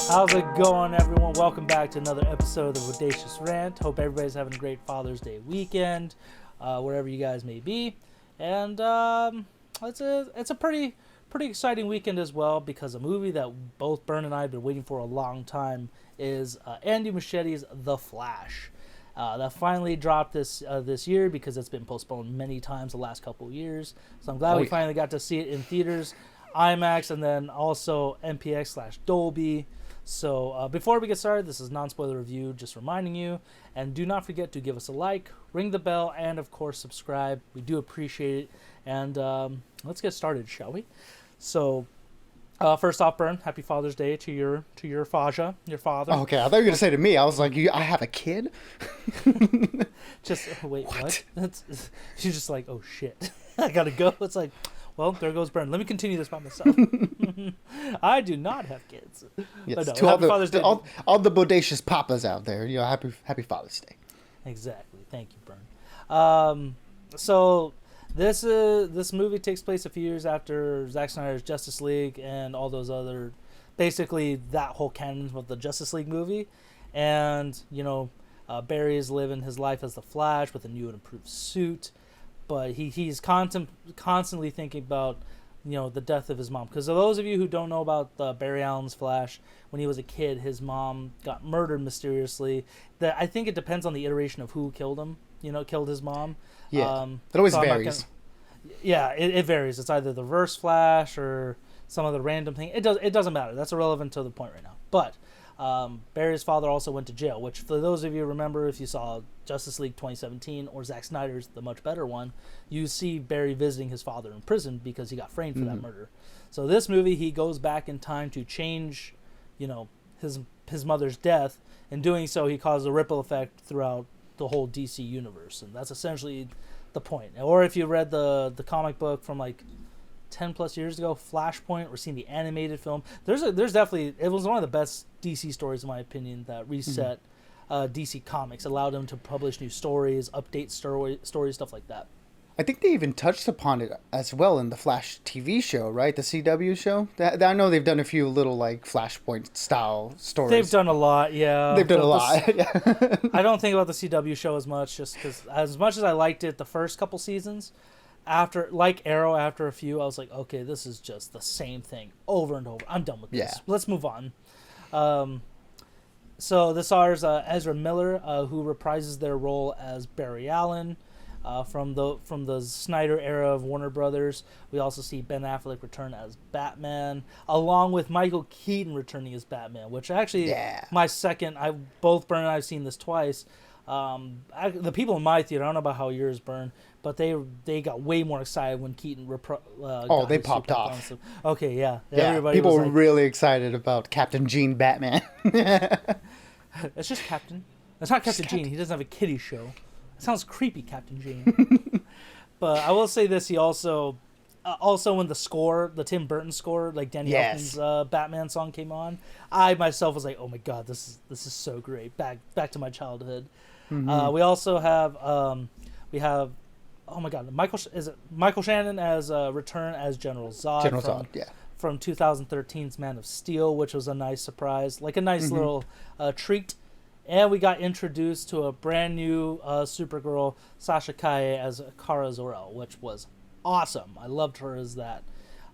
How's it going, everyone? Welcome back to another episode of the Bodacious Rant. Hope everybody's having a great Father's Day weekend, wherever you guys may be. And it's a pretty exciting weekend as well, because a movie that both Bern and I have been waiting for a long time is Andy Muschietti's The Flash. That finally dropped this year because it's been postponed many times the last couple of years. So I'm glad we finally got to see it in theaters, IMAX, and then also MPX/Dolby. So before we get started, this is non-spoiler review, just reminding you, and do not forget to give us a like, ring the bell, and of course subscribe. We do appreciate it. And let's get started, shall we? So first off, Bern, happy Father's Day to your Faja, your father. Oh, okay, I thought you were gonna say to me. I was like, I have a kid. Just wait, what? She's just like, oh shit, I gotta go. It's like, well, there goes Bern. Let me continue this by myself. I do not have kids. Yes, but no, to all the bodacious papas out there, happy Father's Day. Exactly. Thank you, Bern. So this movie takes place a few years after Zack Snyder's Justice League and all those other, basically that whole canon of the Justice League movie, and Barry is living his life as the Flash with a new and improved suit. But he's constantly thinking about, the death of his mom. Because for those of you who don't know about Barry Allen's Flash, when he was a kid, his mom got murdered mysteriously. I think it depends on the iteration of who killed him. Killed his mom. Yeah, it always varies. It varies. It's either the reverse Flash or some other random thing. It doesn't matter. That's irrelevant to the point right now. But Barry's father also went to jail, which for those of you remember, if you saw Justice League 2017 or Zack Snyder's the much better one, you see Barry visiting his father in prison because he got framed for that murder. So this movie, he goes back in time to change, his mother's death. In doing so, he caused a ripple effect throughout the whole DC universe, and that's essentially the point. Or if you read the comic book from like 10 plus years ago, Flashpoint, or seen the animated film, there's definitely, it was one of the best DC stories in my opinion that reset DC Comics, allowed them to publish new stories, update stories, stuff like that. I think they even touched upon it as well in the Flash TV show, right? The CW show. I know they've done a few little like Flashpoint style stories. They've done a lot, yeah. They've done a lot. I don't think about the CW show as much, just because as much as I liked it the first couple seasons, after Arrow, after a few, I was like, okay, this is just the same thing over and over. I'm done with this. Yeah. Let's move on. So this stars Ezra Miller, who reprises their role as Barry Allen from the Snyder era of Warner Brothers. We also see Ben Affleck return as Batman, along with Michael Keaton returning as Batman, which actually my second. Both Bern and I have seen this twice. The people in my theater, I don't know about how yours, Bern, but they got way more excited when Keaton they popped off. Okay, yeah. Everybody people were really excited about Captain Gene Batman. It's just Captain. It's not Captain Gene. He doesn't have a kiddie show. It sounds creepy, Captain Gene. But I will say this: he also when the Tim Burton score, like Danny Elfman's Batman song came on, I myself was like, oh my god, this is so great. Back to my childhood. We also have oh my god, Michael Shannon as return as General Zod. From 2013's Man of Steel, which was a nice surprise, like a nice little treat. And we got introduced to a brand new Supergirl, Sasha Calle, as Kara Zor-El, which was awesome. I loved her as that.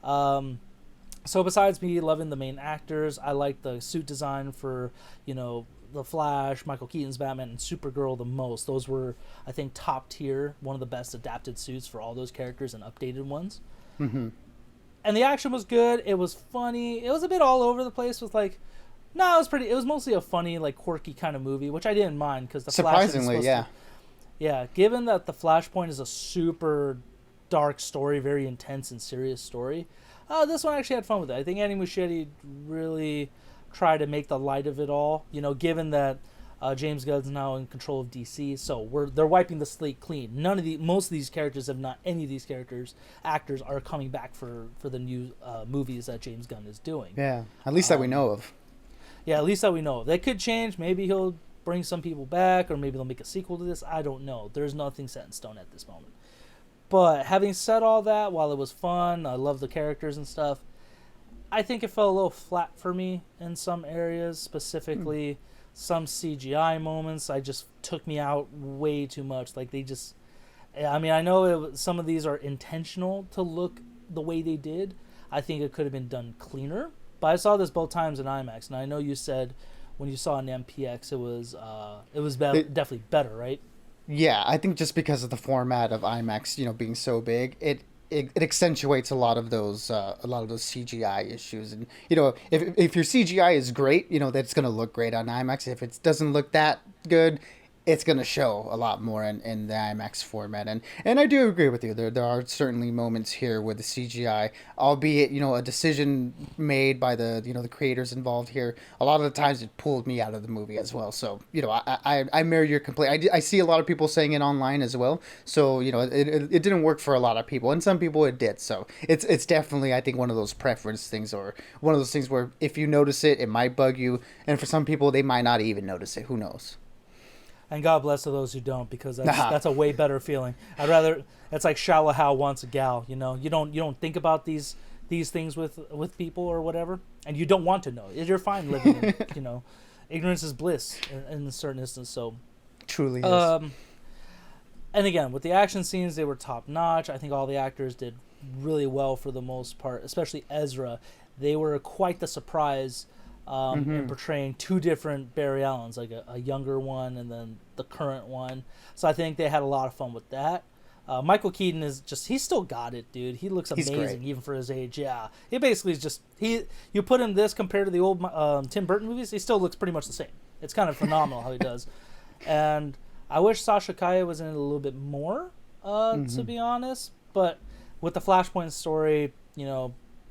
So besides me loving the main actors, I like the suit design for, The Flash, Michael Keaton's Batman, and Supergirl the most. Those were, I think, top tier, one of the best adapted suits for all those characters and updated ones. And the action was good. It was funny. It was a bit all over the place with it was mostly a funny, quirky kind of movie, which I didn't mind because the surprisingly, yeah. Given that the Flashpoint is a super dark story, very intense and serious story, this one actually had fun with it. I think Andy Muschietti really tried to make the light of it all. Given that James Gunn's now in control of DC, so they're wiping the slate clean. Most of these characters have not. Any of these actors are coming back for the new movies that James Gunn is doing. Yeah, at least that we know of. Yeah, at least that we know of. They could change. Maybe he'll bring some people back, or maybe they'll make a sequel to this. I don't know. There's nothing set in stone at this moment. But having said all that, while it was fun, I love the characters and stuff, I think it fell a little flat for me in some areas, specifically some CGI moments. I just took me out way too much. Like they just, I mean, I know some of these are intentional to look the way they did. I think it could have been done cleaner. But I saw this both times in IMAX, and I know you said when you saw it in MPX, it was definitely better, right? Yeah, I think just because of the format of IMAX, being so big, it accentuates a lot of those CGI issues. And if your CGI is great, that's gonna look great on IMAX. If it doesn't look that good, it's gonna show a lot more in the IMAX format. And I do agree with you. There are certainly moments here where the CGI, albeit a decision made by the creators involved here, a lot of the times it pulled me out of the movie as well. So I mirror your complaint. I see a lot of people saying it online as well. So it didn't work for a lot of people, and some people it did. So it's definitely, I think, one of those preference things, or one of those things where if you notice it, it might bug you, and for some people they might not even notice it. Who knows? And God bless to those who don't, because that's a way better feeling. I'd rather, it's like Shallow Hal wants a gal. You don't think about these things with people or whatever, and you don't want to know. You're fine living in, ignorance is bliss in a certain instance. So Truly is. And again, with the action scenes, they were top notch. I think all the actors did really well for the most part, especially Ezra. They were quite the surprise in portraying two different Barry Allens, like a younger one and then the current one. So I think they had a lot of fun with that. Michael Keaton he's still got it, dude. He looks amazing even for his age. Yeah, he basically is just, you put him this compared to the old Tim Burton movies, he still looks pretty much the same. It's kind of phenomenal how he does. And I wish Sasha Kaya was in it a little bit more, to be honest. But with the Flashpoint story,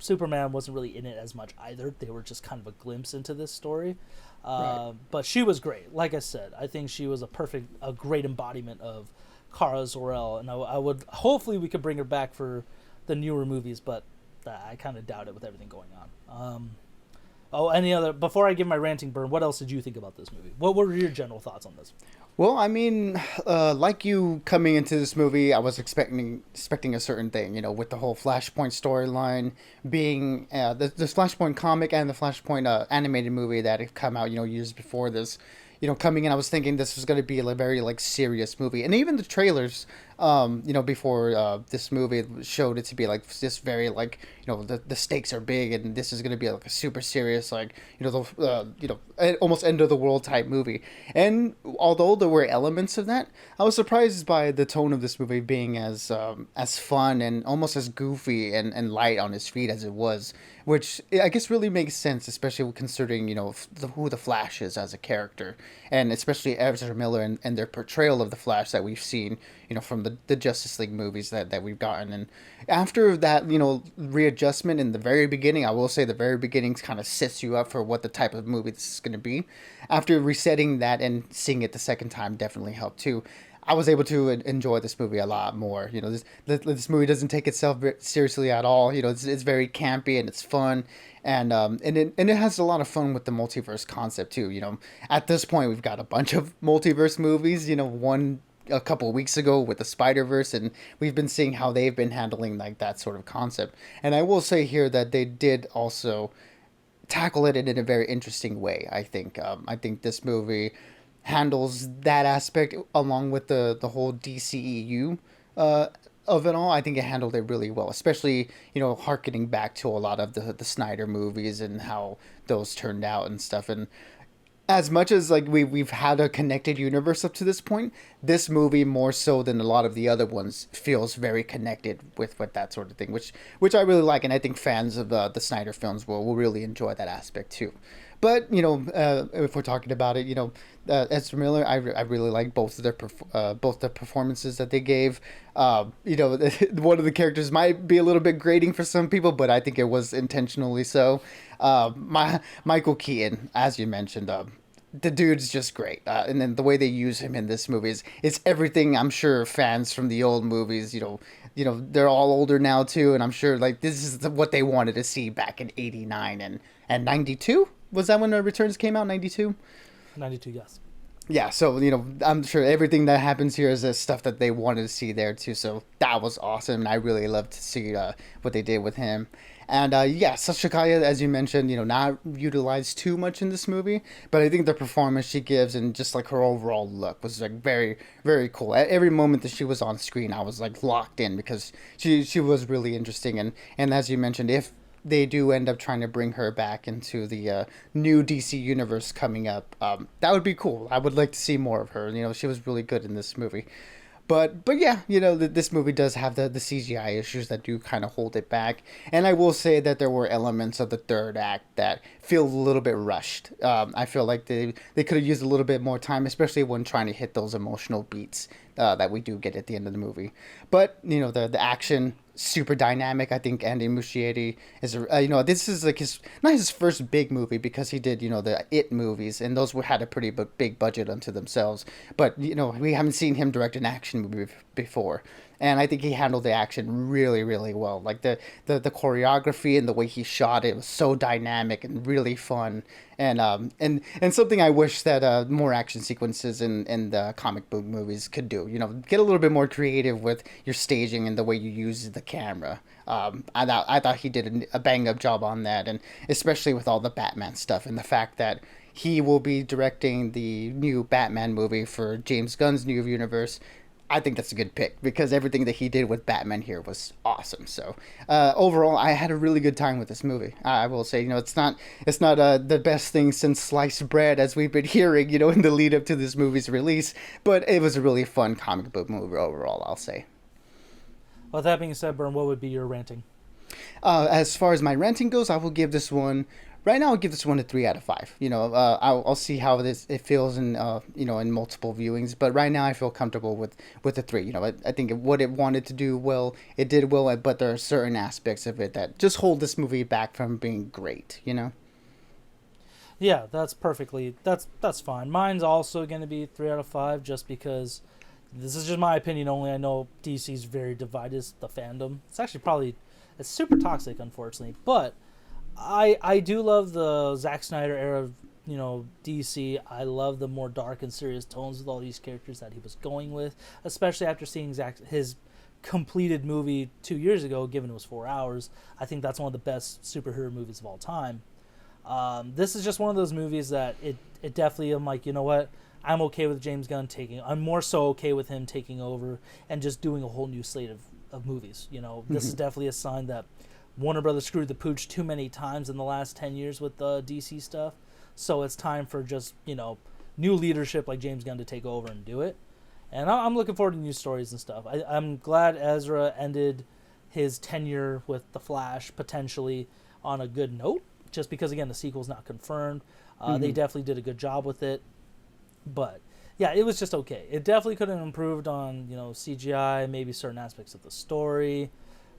Superman wasn't really in it as much either. They were just kind of a glimpse into this story. Right. But she was great. Like I said, I think she was a great embodiment of Kara Zor-El. And hopefully we could bring her back for the newer movies, but I kind of doubt it with everything going on. Before I give my ranting burn, what else did you think about this movie? What were your general thoughts on this? Well, I mean, like you coming into this movie, I was expecting a certain thing, with the whole Flashpoint storyline being this Flashpoint comic and the Flashpoint animated movie that had come out, years before this. Coming in, I was thinking this was going to be a very serious movie, and even the trailers, before this movie showed it to be this very the stakes are big, and this is going to be a super serious almost end of the world type movie. And although there were elements of that, I was surprised by the tone of this movie being as fun and almost as goofy and light on his feet as it was, which I guess really makes sense, especially considering who the Flash is as a character, and especially Ezra Miller and their portrayal of the Flash that we've seen from the Justice League movies that we've gotten. And after that readjustment in the very beginning, I will say the very beginning kind of sets you up for what the type of movie this is going to be. After resetting that and seeing it the second time definitely helped too. I was able to enjoy this movie a lot more. This movie doesn't take itself seriously at all. It's very campy and it's fun, and it has a lot of fun with the multiverse concept too. At this point we've got a bunch of multiverse movies. One a couple of weeks ago with the Spider-Verse, and we've been seeing how they've been handling that sort of concept. And I will say here that they did also tackle it in a very interesting way. I think this movie handles that aspect along with the whole DCEU of it all. I think it handled it really well, especially harkening back to a lot of the Snyder movies and how those turned out and stuff. And as much as we've had a connected universe up to this point, this movie more so than a lot of the other ones feels very connected with that sort of thing, which I really like, and I think fans of the Snyder films will really enjoy that aspect too. But if we're talking about it, Ezra Miller, I really like both the performances that they gave. One of the characters might be a little bit grating for some people, but I think it was intentionally so. Michael Keaton, as you mentioned, the dude's just great, and then the way they use him in this movie is everything. I'm sure fans from the old movies, they're all older now too, and I'm sure this is what they wanted to see back in '89 and '92. Was that when the Returns came out? '92. 92, yes. Yeah, so I'm sure everything that happens here is the stuff that they wanted to see there too. So that was awesome, and I really loved to see what they did with him. And yeah, Sachikaya, as you mentioned, not utilized too much in this movie, but I think the performance she gives and just like her overall look was like very, very cool. At every moment that she was on screen, I was like locked in because she was really interesting. And as you mentioned, if they do end up trying to bring her back into the new DC universe coming up, that would be cool. I would like to see more of her. She was really good in this movie. But yeah, this movie does have the CGI issues that do kind of hold it back. And I will say that there were elements of the third act that feel a little bit rushed. I feel like they could have used a little bit more time, especially when trying to hit those emotional beats that we do get at the end of the movie. But the action, super dynamic. I think Andy Muschietti is this is like not his first big movie, because he did the It movies, and those had a pretty big budget unto themselves. But we haven't seen him direct an action movie before, and I think he handled the action really, really well. Like the choreography and the way he shot it was so dynamic and really fun. And something I wish that more action sequences in the comic book movies could do. Get a little bit more creative with your staging and the way you use the camera. I thought he did a bang up job on that, and especially with all the Batman stuff and the fact that he will be directing the new Batman movie for James Gunn's new universe. I think that's a good pick, because everything that he did with Batman here was awesome. So overall, I had a really good time with this movie. I will say, it's not the best thing since sliced bread, as we've been hearing, in the lead up to this movie's release. But it was a really fun comic book movie overall, I'll say. Well, that being said, Bern, what would be your ranting? As far as my ranting goes, I will give this one. Right now, I'll give this one a 3 out of 5. I'll see how it feels in in multiple viewings. But right now, I feel comfortable with a 3. I think what it wanted to do well, it did well. But there are certain aspects of it that just hold this movie back from being great. Yeah, that's fine. Mine's also going to be 3 out of 5, just because this is just my opinion only. I know DC's very divided, the fandom. It's super toxic, unfortunately, but I do love the Zack Snyder era of DC. I love the more dark and serious tones with all these characters that he was going with, especially after seeing his completed movie 2 years ago, given it was 4 hours. I think that's one of the best superhero movies of all time. This is just one of those movies that it definitely, I'm like, you know what? I'm okay with James Gunn I'm more so okay with him taking over and just doing a whole new slate of movies. This is definitely a sign that Warner Brothers screwed the pooch too many times in the last 10 years with the DC stuff. So it's time for just, new leadership like James Gunn to take over and do it. And I'm looking forward to new stories and stuff. I'm glad Ezra ended his tenure with The Flash potentially on a good note, just because, again, the sequel's not confirmed. They definitely did a good job with it. But, yeah, it was just okay. It definitely could have improved on, CGI, maybe certain aspects of the story.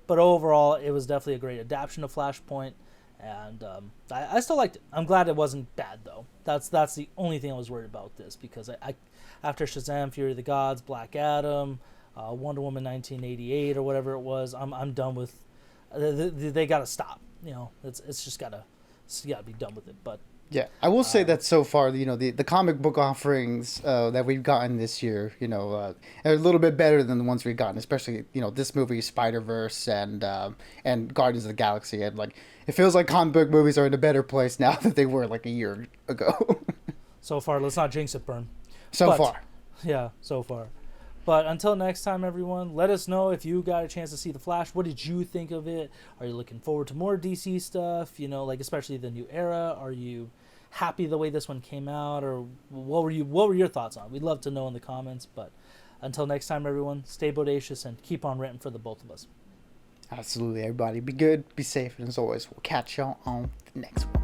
But overall, it was definitely a great adaptation of Flashpoint, and I still liked it. I'm glad it wasn't bad, though. That's the only thing I was worried about this, because I after Shazam, Fury of the Gods, Black Adam, Wonder Woman 1988 or whatever it was, I'm done with. They got to stop. It's just gotta be done with it. But yeah, I will say that so far, the comic book offerings that we've gotten this year, are a little bit better than the ones we've gotten, especially, this movie, Spider-Verse, and Guardians of the Galaxy. And, like, it feels like comic book movies are in a better place now than they were, like, a year ago. So far, let's not jinx it, Bern. So far. Yeah, so far. But until next time, everyone, let us know if you got a chance to see The Flash. What did you think of it? Are you looking forward to more DC stuff? Like, especially the new era? Are you happy the way this one came out, or what were your thoughts on it? We'd love to know in the comments. But until next time, everyone, stay bodacious and keep on ranting for the both of us. Absolutely, everybody. Be good, be safe, and as always, we'll catch y'all on the next one.